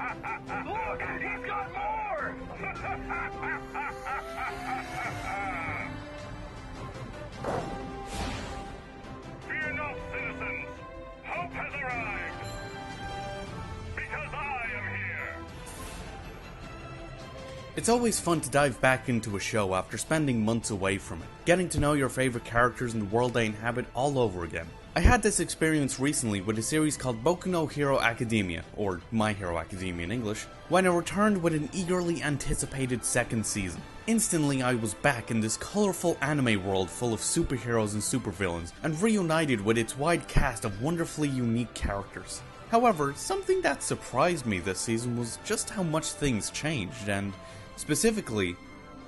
Look, he's got more! Fear not, citizens. Hope has arrived. Because I am here. It's always fun to dive back into a show after spending months away from it, getting to know your favorite characters and the world they inhabit all over again. I had this experience recently with a series called Boku No Hero Academia, or My Hero Academia in English, when it returned with an eagerly anticipated second season. Instantly I was back in this colourful anime world full of superheroes and supervillains, and reunited with its wide cast of wonderfully unique characters. However, something that surprised me this season was just how much things changed, and specifically,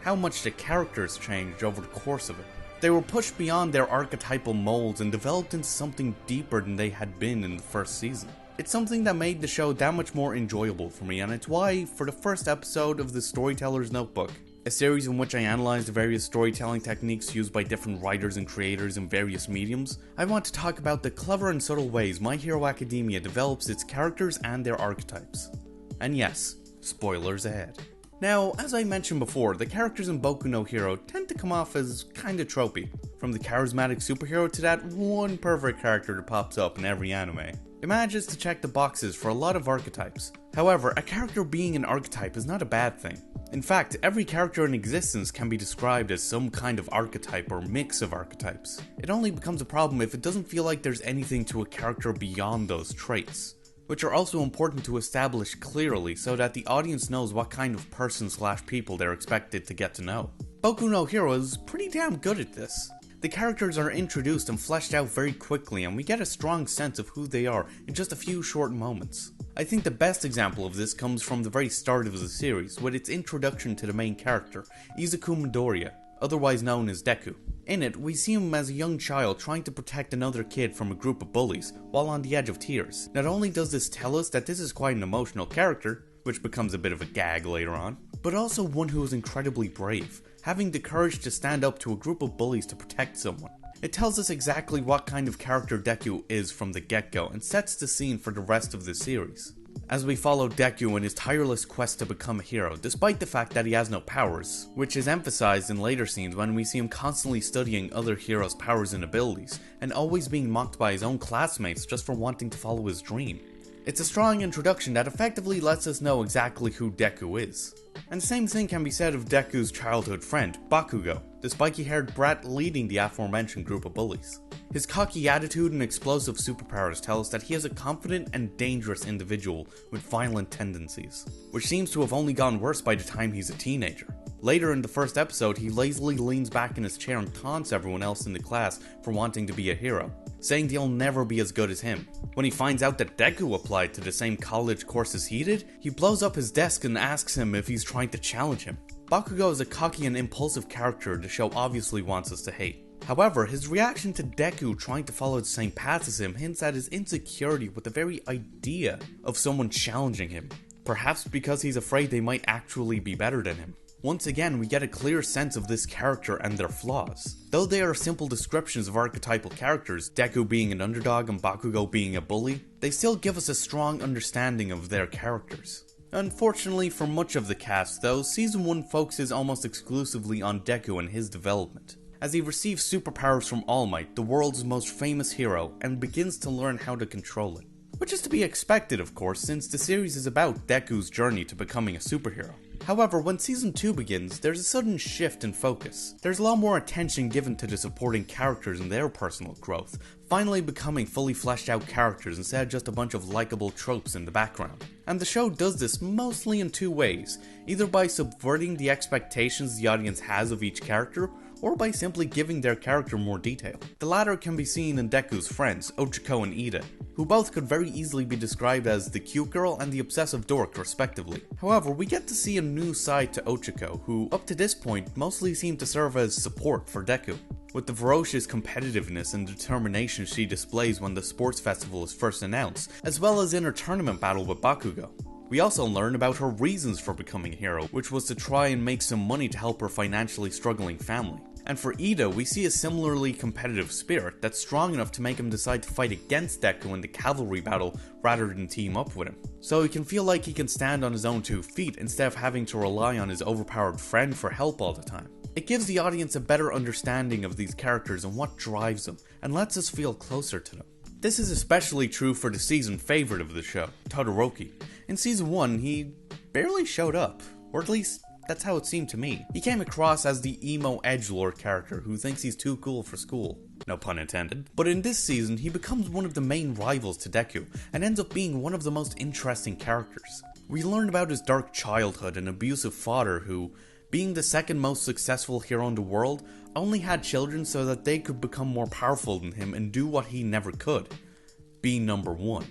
how much the characters changed over the course of it. They were pushed beyond their archetypal molds and developed into something deeper than they had been in the first season. It's something that made the show that much more enjoyable for me, and it's why, for the first episode of the Storyteller's Notebook, a series in which I analyze the various storytelling techniques used by different writers and creators in various mediums, I want to talk about the clever and subtle ways My Hero Academia develops its characters and their archetypes. And yes, spoilers ahead. Now, as I mentioned before, the characters in Boku no Hero tend to come off as kinda tropey, from the charismatic superhero to that one perfect character that pops up in every anime. It manages to check the boxes for a lot of archetypes. However, a character being an archetype is not a bad thing. In fact, every character in existence can be described as some kind of archetype or mix of archetypes. It only becomes a problem if it doesn't feel like there's anything to a character beyond those traits, which are also important to establish clearly so that the audience knows what kind of person/people they're expected to get to know. Boku no Hero is pretty damn good at this. The characters are introduced and fleshed out very quickly, and we get a strong sense of who they are in just a few short moments. I think the best example of this comes from the very start of the series, with its introduction to the main character, Izuku Midoriya, otherwise known as Deku. In it, we see him as a young child trying to protect another kid from a group of bullies, while on the edge of tears. Not only does this tell us that this is quite an emotional character, which becomes a bit of a gag later on, but also one who is incredibly brave, having the courage to stand up to a group of bullies to protect someone. It tells us exactly what kind of character Deku is from the get-go, and sets the scene for the rest of the series. As we follow Deku in his tireless quest to become a hero, despite the fact that he has no powers, which is emphasized in later scenes when we see him constantly studying other heroes' powers and abilities, and always being mocked by his own classmates just for wanting to follow his dream. It's a strong introduction that effectively lets us know exactly who Deku is. And the same thing can be said of Deku's childhood friend, Bakugo, the spiky-haired brat leading the aforementioned group of bullies. His cocky attitude and explosive superpowers tell us that he is a confident and dangerous individual with violent tendencies, which seems to have only gone worse by the time he's a teenager. Later in the first episode, he lazily leans back in his chair and taunts everyone else in the class for wanting to be a hero, saying they'll never be as good as him. When he finds out that Deku applied to the same college course as he did, he blows up his desk and asks him if he's trying to challenge him. Bakugo is a cocky and impulsive character the show obviously wants us to hate. However, his reaction to Deku trying to follow the same path as him hints at his insecurity with the very idea of someone challenging him, perhaps because he's afraid they might actually be better than him. Once again, we get a clear sense of this character and their flaws. Though they are simple descriptions of archetypal characters, Deku being an underdog and Bakugo being a bully, they still give us a strong understanding of their characters. Unfortunately for much of the cast though, Season 1 focuses almost exclusively on Deku and his development, as he receives superpowers from All Might, the world's most famous hero, and begins to learn how to control it. Which is to be expected of course, since the series is about Deku's journey to becoming a superhero. However, when Season 2 begins, there's a sudden shift in focus. There's a lot more attention given to the supporting characters and their personal growth, finally becoming fully fleshed out characters instead of just a bunch of likable tropes in the background. And the show does this mostly in two ways, either by subverting the expectations the audience has of each character, or by simply giving their character more detail. The latter can be seen in Deku's friends, Ochako and Ida, who both could very easily be described as the cute girl and the obsessive dork respectively. However, we get to see a new side to Ochako, who up to this point mostly seemed to serve as support for Deku, with the ferocious competitiveness and determination she displays when the sports festival is first announced, as well as in her tournament battle with Bakugo. We also learn about her reasons for becoming a hero, which was to try and make some money to help her financially struggling family. And for Ida, we see a similarly competitive spirit that's strong enough to make him decide to fight against Deku in the cavalry battle rather than team up with him. So he can feel like he can stand on his own 2 feet instead of having to rely on his overpowered friend for help all the time. It gives the audience a better understanding of these characters and what drives them, and lets us feel closer to them. This is especially true for the season favourite of the show, Todoroki. In season 1, he barely showed up, or at least that's how it seemed to me. He came across as the emo edgelord character who thinks he's too cool for school. No pun intended. But in this season, he becomes one of the main rivals to Deku, and ends up being one of the most interesting characters. We learn about his dark childhood and abusive father who, being the second most successful hero in the world, only had children so that they could become more powerful than him and do what he never could, be number 1.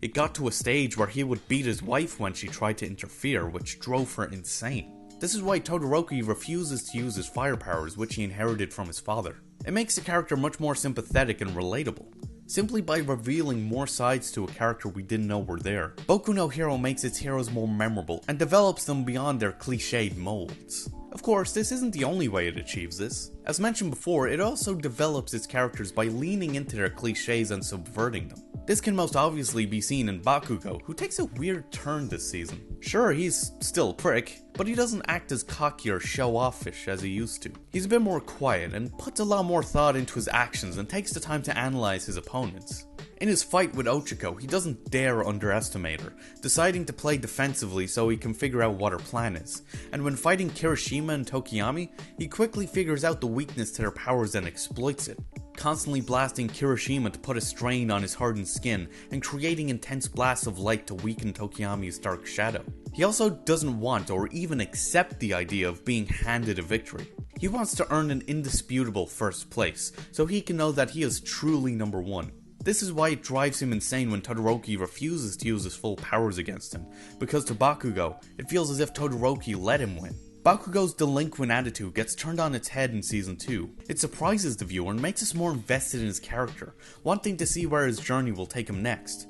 It got to a stage where he would beat his wife when she tried to interfere, which drove her insane. This is why Todoroki refuses to use his fire powers, which he inherited from his father. It makes the character much more sympathetic and relatable, simply by revealing more sides to a character we didn't know were there. Boku no Hero makes its heroes more memorable, and develops them beyond their cliched molds. Of course, this isn't the only way it achieves this. As mentioned before, it also develops its characters by leaning into their cliches and subverting them. This can most obviously be seen in Bakugo, who takes a weird turn this season. Sure, he's still a prick, but he doesn't act as cocky or show-offish as he used to. He's a bit more quiet and puts a lot more thought into his actions and takes the time to analyze his opponents. In his fight with Ochiko, he doesn't dare underestimate her, deciding to play defensively so he can figure out what her plan is. And when fighting Kirishima and Tokiyami, he quickly figures out the weakness to their powers and exploits it, constantly blasting Kirishima to put a strain on his hardened skin and creating intense blasts of light to weaken Tokiyami's dark shadow. He also doesn't want or even accept the idea of being handed a victory. He wants to earn an indisputable first place, so he can know that he is truly number 1. This is why it drives him insane when Todoroki refuses to use his full powers against him, because to Bakugo, it feels as if Todoroki let him win. Bakugo's delinquent attitude gets turned on its head in season 2. It surprises the viewer and makes us more invested in his character, wanting to see where his journey will take him next,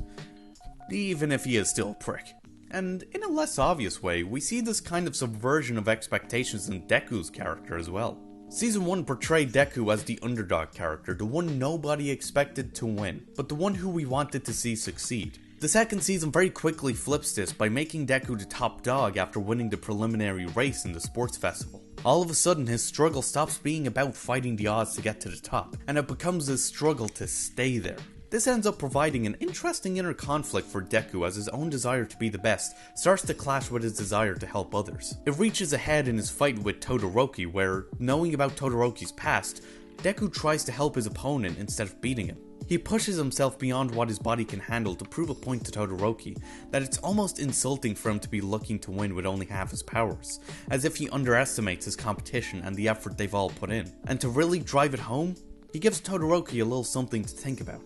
even if he is still a prick. And in a less obvious way, we see this kind of subversion of expectations in Deku's character as well. Season 1 portrayed Deku as the underdog character, the one nobody expected to win, but the one who we wanted to see succeed. The second season very quickly flips this by making Deku the top dog after winning the preliminary race in the sports festival. All of a sudden, his struggle stops being about fighting the odds to get to the top, and it becomes his struggle to stay there. This ends up providing an interesting inner conflict for Deku as his own desire to be the best starts to clash with his desire to help others. It reaches a head in his fight with Todoroki where, knowing about Todoroki's past, Deku tries to help his opponent instead of beating him. He pushes himself beyond what his body can handle to prove a point to Todoroki that it's almost insulting for him to be looking to win with only half his powers, as if he underestimates his competition and the effort they've all put in. And to really drive it home, he gives Todoroki a little something to think about.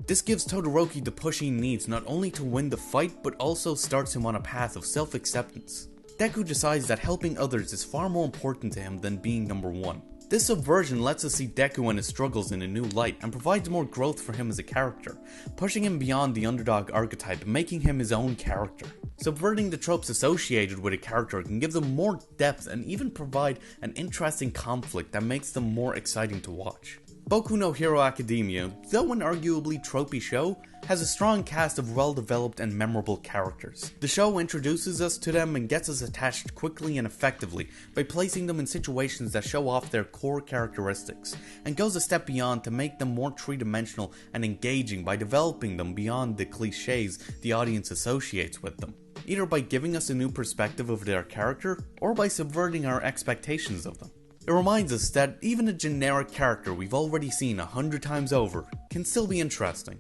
This gives Todoroki the push he needs not only to win the fight, but also starts him on a path of self-acceptance. Deku decides that helping others is far more important to him than being number 1. This subversion lets us see Deku and his struggles in a new light and provides more growth for him as a character, pushing him beyond the underdog archetype and making him his own character. Subverting the tropes associated with a character can give them more depth and even provide an interesting conflict that makes them more exciting to watch. Boku no Hero Academia, though an arguably tropey show, has a strong cast of well-developed and memorable characters. The show introduces us to them and gets us attached quickly and effectively by placing them in situations that show off their core characteristics, and goes a step beyond to make them more three-dimensional and engaging by developing them beyond the cliches the audience associates with them, either by giving us a new perspective of their character, or by subverting our expectations of them. It reminds us that even a generic character we've already seen 100 times over can still be interesting,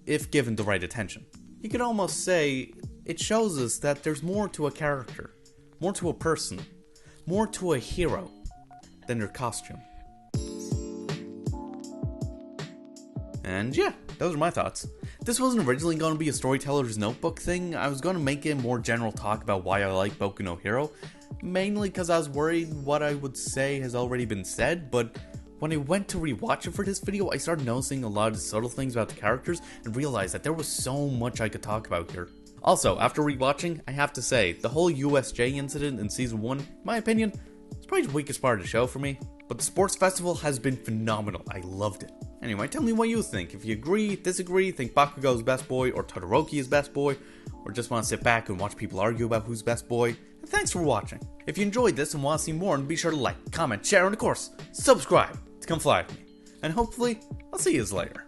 if given the right attention. You could almost say it shows us that there's more to a character, more to a person, more to a hero than their costume. And yeah, those are my thoughts. This wasn't originally going to be a Storyteller's Notebook thing. I was going to make it a more general talk about why I like Boku no Hero, mainly because I was worried what I would say has already been said, but when I went to rewatch it for this video, I started noticing a lot of subtle things about the characters and realized that there was so much I could talk about here. Also, after rewatching, I have to say, the whole USJ incident in Season 1, in my opinion, is probably the weakest part of the show for me. But the sports festival has been phenomenal, I loved it. Anyway, tell me what you think. If you agree, disagree, think Bakugo's best boy, or Todoroki is best boy, or just want to sit back and watch people argue about who's best boy, and thanks for watching. If you enjoyed this and want to see more, then be sure to like, comment, share, and of course, subscribe to come fly with me. And hopefully, I'll see you later.